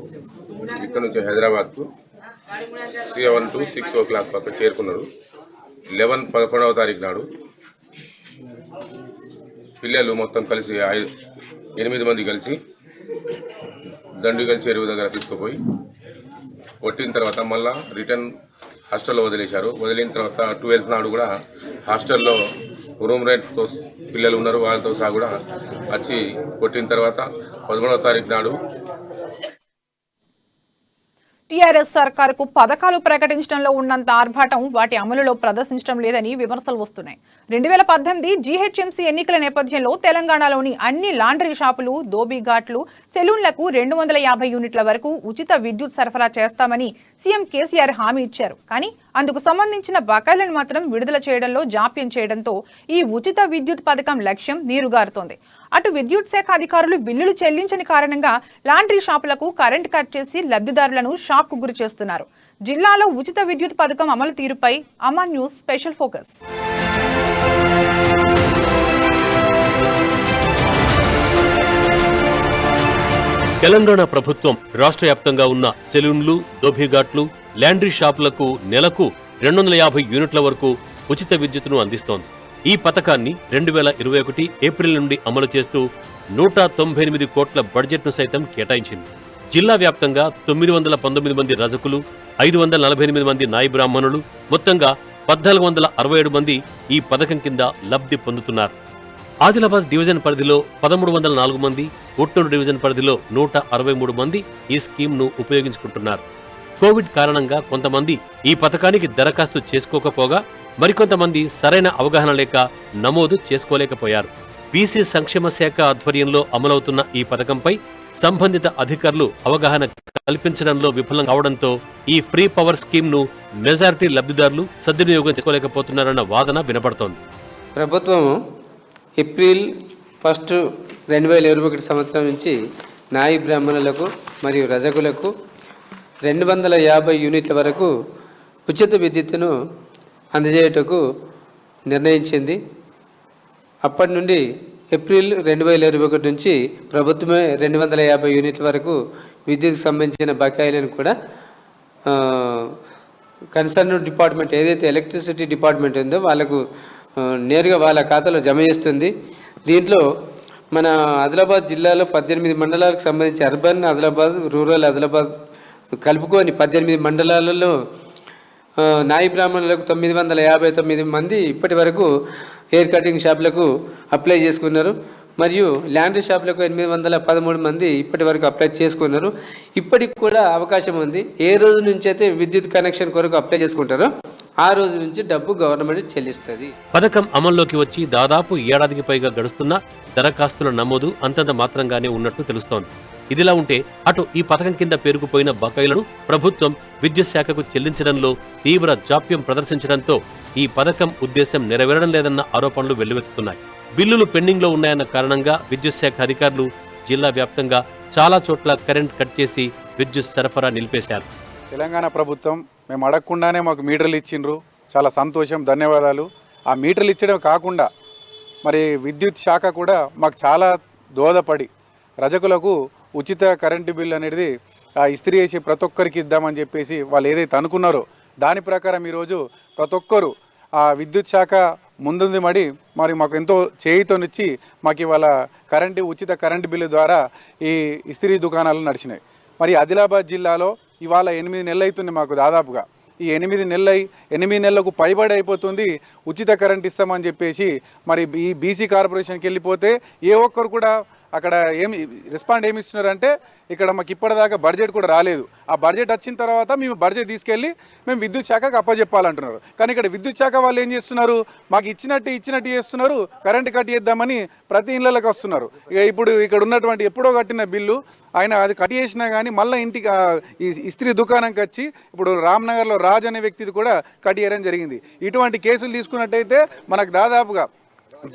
ఇక్కడ నుంచి హైదరాబాద్కు 7 to 6 o'clock పక్క చేరుకున్నారు. 11 తారీఖు నాడు పిల్లలు మొత్తం కలిసి 8 మంది కలిసి దండుగల్ చెరువు దగ్గర తీసుకుపోయి కొట్టిన తర్వాత మళ్ళా రిటర్న్ హాస్టల్లో వదిలేశారు. వదిలిన తర్వాత 12th నాడు కూడా హాస్టల్లో రూమ్ రెంట్తో పిల్లలు ఉన్నారు, వాళ్ళతో సహా కూడా వచ్చి కొట్టిన తర్వాత 11వ తారీఖు నాడు టీఆర్ఎస్ సర్కారుకు పథకాలు ప్రకటించడంలో ఉన్నంత ఆర్భాటం వాటి అమలులో ప్రదర్శించడం లేదని విమర్శలు వస్తున్నాయి. 2018 జీహెచ్ఎంసీ ఎన్నికల నేపథ్యంలో తెలంగాణలోని అన్ని లాండ్రీ షాపులు, దోబీఘాట్లు, సెలూన్లకు 250 యూనిట్ల వరకు ఉచిత విద్యుత్ సరఫరా చేస్తామని సీఎం కేసీఆర్ హామీ ఇచ్చారు. కానీ అందుకు సంబంధించిన బకాయిలను మాత్రం విడుదల చేయడంలో జాప్యం చేయడంతో ఈ ఉచిత విద్యుత్ పథకం లక్ష్యం నీరుగారుతోంది. అటు విద్యుత్ శాఖ అధికారులు బిల్లులు చెల్లించని కారణంగా లాండ్రీ షాపులకు కరెంట్ కట్ చేసి లబ్ధిదారులను షాక్ కు గురి చేస్తున్నారు. జిల్లాలో ఉచిత విద్యుత్ పథకం అమలు తీరుపై Aman news special focus. Telangana ప్రభుత్వం రాష్ట్ర వ్యాప్తంగా ఉన్న సెలూన్లు, దోబీఘాట్లు, లాండ్రీ షాపులకు నెలకు 250 యూనిట్ల వరకు ఉచిత విద్యుత్తును అందిస్తోంది. ఈ పథకాన్ని 2021 ఏప్రిల్ నుండి అమలు చేస్తూ 198 కోట్ల బడ్జెట్ను సైతం కేటాయించింది. జిల్లా వ్యాప్తంగా 919 మంది రజకులు, 548 మంది నాయి బ్రాహ్మణులు, మొత్తంగా 1467 మంది ఈ పథకం కింద లబ్ధి పొందుతున్నారు. ఆదిలాబాద్ డివిజన్ పరిధిలో 1304 మంది, ఒట్టూరు డివిజన్ పరిధిలో 163 మంది ఈ స్కీమ్ను ఉపయోగించుకుంటున్నారు. కోవిడ్ కారణంగా కొంతమంది ఈ పథకానికి దరఖాస్తు చేసుకోకపోగా మరికొంతమంది సరైన అవగాహన లేక నమోదు చేసుకోలేకపోయారు. బీసీ సంక్షేమ శాఖ ఆధ్వర్యంలో అమలవుతున్న ఈ పథకంపై సంబంధిత అధికారులు అవగాహన కల్పించడంలో విఫలం కావడంతో ఈ ఫ్రీ పవర్ స్కీమ్ను మెజారిటీ లబ్ధిదారులు సద్వినియోగం చేసుకోలేకపోతున్నారన్న వాదన వినపడుతోంది. ప్రభుత్వం ఏప్రిల్ 1, 2021 సంవత్సరం నుంచి నాయి బ్రాహ్మణులకు మరియు రజకులకు 250 యూనిట్ల వరకు ఉచిత విద్యుత్తును అందజేయటకు నిర్ణయించింది. అప్పటి నుండి ఏప్రిల్ 2021 నుంచి ప్రభుత్వమే 250 యూనిట్ల వరకు విద్యుత్కు సంబంధించిన బకాయిలను కూడా కన్సర్న్ డిపార్ట్మెంట్ ఏదైతే ఎలక్ట్రిసిటీ డిపార్ట్మెంట్ ఉందో వాళ్ళకు నేరుగా వాళ్ళ ఖాతాలో జమ చేస్తుంది. దీంట్లో మన ఆదిలాబాద్ జిల్లాలో 18 మండలాలకు సంబంధించి అర్బన్ ఆదిలాబాద్, రూరల్ ఆదిలాబాద్ కలుపుకొని 18 మండలాలలో నాయి బ్రాహ్మణులకు 959 మంది ఇప్పటి వరకు హెయిర్ కటింగ్ షాపులకు అప్లై చేసుకున్నారు. మరియు ల్యాండ్రీ షాపులకు 813 మంది ఇప్పటి వరకు అప్లై చేసుకున్నారు. ఇప్పటికి కూడా అవకాశం ఉంది. ఏ రోజు నుంచి అయితే విద్యుత్ కనెక్షన్ కొరకు అప్లై చేసుకుంటారో ఆ రోజు నుంచి డబ్బు గవర్నమెంట్ చెల్లిస్తుంది. పథకం అమల్లోకి వచ్చి దాదాపు ఏడాదికి పైగా గడుస్తున్న దరఖాస్తుల నమోదు అంతంత మాత్రంగానే ఉన్నట్టు తెలుస్తోంది. ఇదిలా ఉంటే అటు ఈ పథకం కింద పేరుకుపోయిన బకాయిలను ప్రభుత్వం విద్యుత్ శాఖకు చెల్లించడంలో తీవ్ర జాప్యం ప్రదర్శించడంతో ఈ పథకం ఉద్దేశం నెరవేరడం లేదన్న ఆరోపణలు వెల్లువెత్తుతున్నాయి. బిల్లులు పెండింగ్లో ఉన్నాయన్న కారణంగా విద్యుత్ శాఖ అధికారులు జిల్లా వ్యాప్తంగా చాలా చోట్ల కరెంట్ కట్ చేసి విద్యుత్ సరఫరా నిలిపేశారు. తెలంగాణ ప్రభుత్వం మేము అడగకుండానే మాకు మీటర్లు ఇచ్చిండ్రు, చాలా సంతోషం, ధన్యవాదాలు. ఆ మీటర్లు ఇచ్చడం కాకుండా మరి విద్యుత్ శాఖ కూడా మాకు చాలా దోహదపడి రజకులకు ఉచిత కరెంటు బిల్ అనేది ఇస్త్రీ చేసి ప్రతి ఒక్కరికి ఇద్దామని చెప్పేసి వాళ్ళు ఏదైతే అనుకున్నారో దాని ప్రకారం ఈరోజు ప్రతి ఒక్కరు ఆ విద్యుత్ శాఖ ముందుంది మరి మాకు ఎంతో చేయితోనిచ్చి మాకు ఇవాళ ఉచిత కరెంటు బిల్లు ద్వారా ఈ ఇస్త్రీ దుకాణాలు నడిచినాయి. మరి ఆదిలాబాద్ జిల్లాలో ఇవాళ 8 నెలలు అవుతుంది మాకు దాదాపుగా. ఈ 8 నెలలకు పైబడి అయిపోతుంది ఉచిత కరెంట్ ఇస్తామని చెప్పేసి మరి ఈ బీసీ కార్పొరేషన్కి వెళ్ళిపోతే ఏ ఒక్కరు కూడా అక్కడ ఏమి ఇస్తున్నారంటే ఇక్కడ మాకు ఇప్పటిదాకా బడ్జెట్ కూడా రాలేదు. ఆ బడ్జెట్ వచ్చిన తర్వాత మేము బడ్జెట్ తీసుకెళ్ళి మేము విద్యుత్ శాఖకు అప్పచెప్పాలంటున్నారు. కానీ ఇక్కడ విద్యుత్ శాఖ వాళ్ళు ఏం చేస్తున్నారు, మాకు ఇచ్చినట్టు చేస్తున్నారు, కరెంటు కట్ చేద్దామని ప్రతి ఇళ్ళకి వస్తున్నారు. ఇప్పుడు ఇక్కడ ఉన్నటువంటి ఎప్పుడో కట్టిన బిల్లు ఆయన అది కట్ చేసినా కానీ మళ్ళీ ఇంటికి ఈ ఇస్త్రీ దుకాణంకి వచ్చి ఇప్పుడు రామ్నగర్లో రాజ్ అనే వ్యక్తిది కూడా కట్ చేయడం జరిగింది. ఇటువంటి కేసులు తీసుకున్నట్టయితే మనకు దాదాపుగా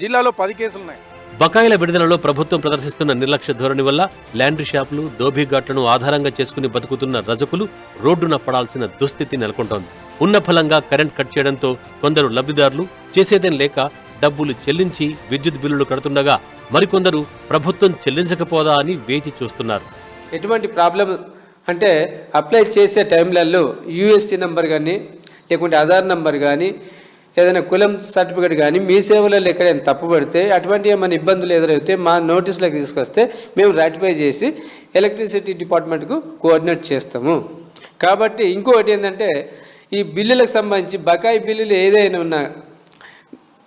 జిల్లాలో 10 కేసులు ఉన్నాయి. బకాయిల విడుదలలో ప్రభుత్వం ప్రదర్శిస్తున్న నిర్లక్ష్య ధోరణి వల్ల ల్యాండ్రీ షాపులు, దోబీఘాట్లను ఆధారంగా చేసుకుని బతుకుతున్న రజకులు రోడ్డున పడాల్సిన దుస్థితి నెలకొంటోంది. ఉన్న ఫలంగా కరెంట్ కట్ చేయడంతో కొందరు లబ్ధిదారులు చేసేదేం లేక డబ్బులు చెల్లించి విద్యుత్ బిల్లులు కడుతుండగా మరికొందరు ప్రభుత్వం చెల్లించకపోదా అని వేచి చూస్తున్నారు. ఎటువంటి ప్రాబ్లం అంటే అప్లై చేసే టైంలలో యూఎస్సీ నంబర్ కానీ లేకుంటే ఆధార్ నంబర్ కానీ ఏదైనా కులం సర్టిఫికేట్ కానీ మీ సేవలలో ఎక్కడైనా తప్పు పడితే అటువంటి ఏమైనా ఇబ్బందులు ఎదురైతే మా నోటీసులకు తీసుకొస్తే మేము రాటిఫై చేసి ఎలక్ట్రిసిటీ డిపార్ట్మెంట్కు కోఆర్డినేట్ చేస్తాము. కాబట్టి ఇంకొకటి ఏంటంటే ఈ బిల్లులకు సంబంధించి బకాయి బిల్లులు ఏదైనా ఉన్నా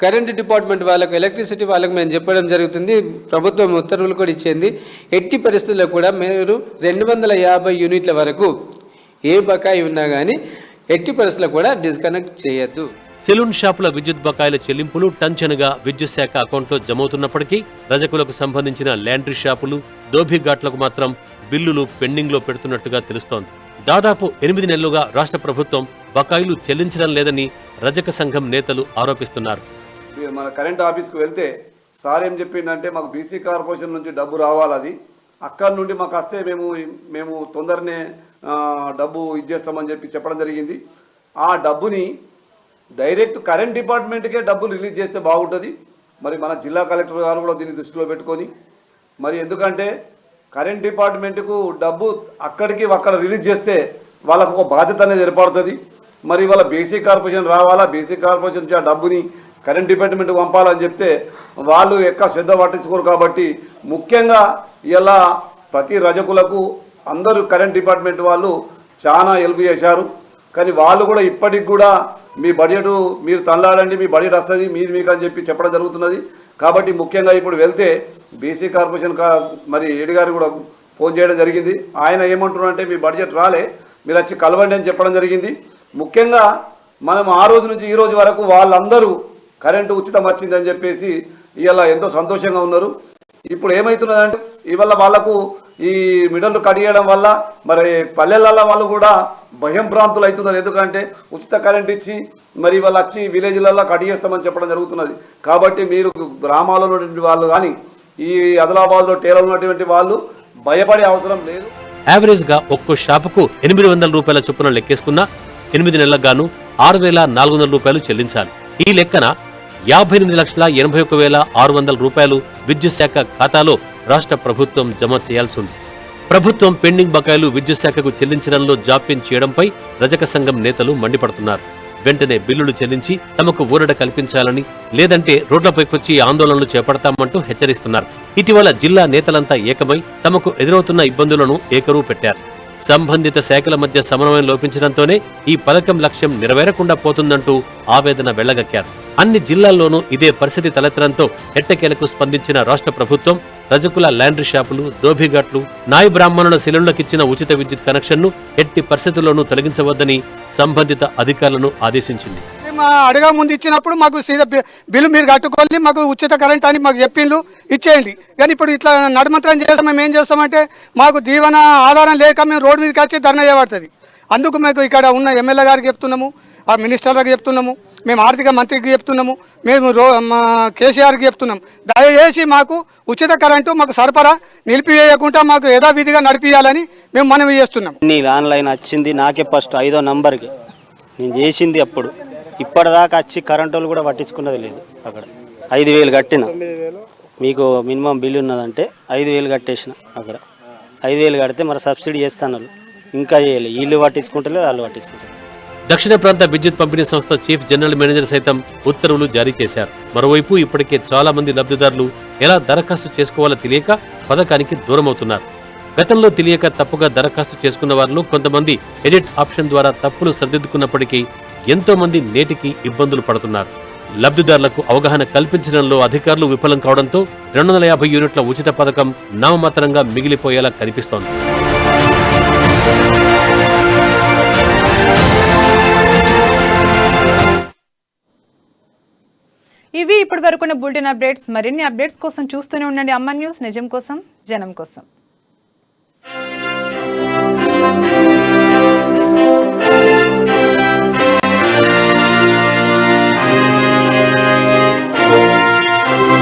కరెంట్ డిపార్ట్మెంట్ వాళ్ళకు, ఎలక్ట్రిసిటీ వాళ్ళకు మేము చెప్పడం జరుగుతుంది. ప్రభుత్వం ఉత్తర్వులు కూడా ఇచ్చింది. ఎట్టి పరిస్థితుల్లో కూడా మీరు 250 యూనిట్ల వరకు ఏ బకాయి ఉన్నా కానీ ఎట్టి పరిస్థితుల్లో కూడా డిస్కనెక్ట్ చేయొద్దు. సెలూన్ షాపుల విద్యుత్ బకాయిల చెల్లింపులు టంచనుగా విద్యుత్ శాఖ అకౌంట్లో జమవుతున్నప్పటికీ రజకులకు సంబంధించిన ల్యాండ్రీ షాపులు, దోబీఘాట్లకు మాత్రం బిల్లులు పెండింగ్లో పెడుతున్నట్టుగా తెలుస్తోంది. దాదాపు 8 నెలలుగా రాష్ట్ర ప్రభుత్వం బకాయిలు చెల్లించడం లేదని రజక సంఘం నేతలు ఆరోపిస్తున్నారు. మన కరెంట్ ఆఫీస్కి వెళ్తే సార్ ఏం చెప్పిందంటే మాకు బీసీ కార్పొరేషన్ నుంచి డబ్బు రావాలి, అది అక్కడి నుండి మాకు వస్తే మేము తొందరనే డబ్బు ఇచ్చేస్తామని చెప్పడం జరిగింది. ఆ డబ్బుని డైరెక్ట్ కరెంట్ డిపార్ట్మెంట్కే డబ్బులు రిలీజ్ చేస్తే బాగుంటుంది. మరి మన జిల్లా కలెక్టర్ గారు కూడా దీన్ని దృష్టిలో పెట్టుకొని మరి ఎందుకంటే కరెంట్ డిపార్ట్మెంట్కు డబ్బు అక్కడ రిలీజ్ చేస్తే వాళ్ళకు ఒక బాధ్యత అనేది ఏర్పడుతుంది. మరి వాళ్ళ బీసీ కార్పొరేషన్ రావాలా, బీసీ కార్పొరేషన్ నుంచి ఆ డబ్బుని కరెంట్ డిపార్ట్మెంట్కి పంపాలని చెప్తే వాళ్ళు ఎక్కువ శ్రద్ధ పట్టించుకోరు. కాబట్టి ముఖ్యంగా ఇలా ప్రతి రజకులకు అందరూ కరెంట్ డిపార్ట్మెంట్ వాళ్ళు చాలా హెల్ప్ చేశారు. కానీ వాళ్ళు కూడా ఇప్పటికి కూడా మీ బడ్జెట్ మీరు తనలాడండి, మీ బడ్జెట్ వస్తుంది మీది మీకు అని చెప్పడం జరుగుతున్నది. కాబట్టి ముఖ్యంగా ఇప్పుడు వెళ్తే బీసీ కార్పొరేషన్ మరి ఏడి గారు కూడా ఫోన్ చేయడం జరిగింది. ఆయన ఏమంటున్నారంటే మీ బడ్జెట్ రాలే, మీరు వచ్చి కలవండి అని చెప్పడం జరిగింది. ముఖ్యంగా మనం ఆ రోజు నుంచి ఈ రోజు వరకు వాళ్ళందరూ కరెంటు ఉచితం వచ్చిందని చెప్పేసి ఇవాళ ఎంతో సంతోషంగా ఉన్నారు. ఇప్పుడు ఏమవుతున్నదంటే ఇవాళ వాళ్ళకు ఈ మిడల్లు కడియడం వల్ల మరి పల్లెలలో వాళ్ళు కూడా భయం భ్రాంతులు అవుతున్నారు. ఎందుకంటే ఉచిత కరెంట్ ఇచ్చి మరి వాళ్ళు వచ్చి విలేజ్లలో కడిగేస్తామని చెప్పడం జరుగుతున్నది. కాబట్టి మీరు గ్రామాల్లో ఉన్నటువంటి వాళ్ళు కానీ ఈ ఆదిలాబాద్లో టేరలు ఉన్నటువంటి వాళ్ళు భయపడే అవసరం లేదు. యావరేజ్ గా ఒక్కో షాపుకు 800 రూపాయల చొప్పున లెక్కేసుకున్న 8 నెలలకు గాను 6,400 రూపాయలు చెల్లించాలి. ఈ లెక్కన 58,81,600 రూపాయలు విద్యుత్ శాఖ ఖాతాలో రాష్ట్ర ప్రభుత్వం జమ చేయాల్సి ఉంది. ప్రభుత్వం పెండింగ్ బకాయిలు విద్యుత్ శాఖకు చెల్లించడంలో జాప్యం చేయడంపై రజక సంఘం నేతలు మండిపడుతున్నారు. వెంటనే బిల్లులు చెల్లించి తమకు ఊరట కల్పించాలని, లేదంటే రోడ్లపైకొచ్చి ఆందోళనలు చేపడతామంటూ హెచ్చరిస్తున్నారు. ఇటీవల జిల్లా నేతలంతా ఏకమై తమకు ఎదురవుతున్న ఇబ్బందులను ఏకరువు పెట్టారు. సంబంధిత శాఖల మధ్య సమన్వయం లోపించడంతోనే ఈ పథకం లక్ష్యం నెరవేరకుండా పోతుందంటూ ఆవేదన వెళ్లగక్కారు. అన్ని జిల్లాల్లోనూ ఇదే పరిస్థితి తలెత్తడంతో ఎట్టకేలకు స్పందించిన రాష్ట్ర ప్రభుత్వం రజకుల ల్యాండ్రీ షాపులు, దోబీఘాట్లు, నాయి బ్రాహ్మణుల శిలుళ్లకిచ్చిన ఉచిత విద్యుత్ కనెక్షన్ను ఎట్టి పరిస్థితుల్లోనూ తొలగించవద్దని సంబంధిత అధికారులను ఆదేశించింది. అడగా ముందు ఇచ్చినప్పుడు మాకు బిల్లు మీరు కట్టుకోవాలి, మాకు ఉచిత కరెంట్ అని మాకు చెప్పిండ్రు, ఇచ్చేయండి. కానీ ఇప్పుడు ఇట్లా నడుమంత్రం చేస్తాం. మేము ఏం చేస్తామంటే మాకు జీవన ఆధారం లేక మేము రోడ్డు మీదకి వచ్చి ధర్నా చేయబడుతుంది. అందుకు మేము ఇక్కడ ఉన్న ఎమ్మెల్యే గారికి చెప్తున్నాము, ఆ మినిస్టర్లకు చెప్తున్నాము, మేము ఆర్థిక మంత్రికి చెప్తున్నాము, మేము మా కేసీఆర్కి చెప్తున్నాం. దయచేసి మాకు ఉచిత కరెంటు మాకు సరఫరా నిలిపివేయకుండా మాకు యథావిధిగా నడిపియాలని మేము మనవి చేస్తున్నాం. ఆన్లైన్ వచ్చింది నాకే ఫస్ట్ 5వ నంబర్కి నేను చేసింది. అప్పుడు ఇప్పటిదాకా వచ్చి కరెంటు వాళ్ళు కూడా పట్టించుకున్నది లేదు. అక్కడ 5,000 కట్టిన, మీకు మినిమం బిల్లు ఉన్నదంటే 5,000 కట్టేసిన. అక్కడ 5,000 కడితే మరి సబ్సిడీ చేస్తాను, ఇంకా చేయాలి. వీళ్ళు పట్టించుకుంటలేరు, వాళ్ళు పట్టించుకుంటారు. దక్షిణ ప్రాంత విద్యుత్ పంపిణీ సంస్థ చీఫ్ జనరల్ మేనేజర్ సైతం ఉత్తర్వులు జారీ చేశారు. మరోవైపు ఇప్పటికే చాలా మంది లబ్ధిదారులు ఎలా దరఖాస్తు చేసుకోవాలో తెలియక పథకానికి దూరమవుతున్నారు. గతంలో తెలియక తప్పుగా దరఖాస్తు చేసుకున్న వారిలో కొంతమంది ఎడిట్ ఆప్షన్ ద్వారా తప్పులు సరిదిద్దుకున్నప్పటికీ ఎంతో మంది నేటికి ఇబ్బందులు పడుతున్నారు. లబ్ధిదారులకు అవగాహన కల్పించడంలో అధికారులు విఫలం కావడంతో 250 యూనిట్ల ఉచిత పథకం నామమాత్రంగా మిగిలిపోయేలా కనిపిస్తోంది. ఇవి ఇప్పటి వరకున్న బులెటిన్ అప్డేట్స్. మరిన్ని అప్డేట్స్ కోసం చూస్తూనే ఉండండి అమ్మ న్యూస్, నిజం కోసం జనం కోసం.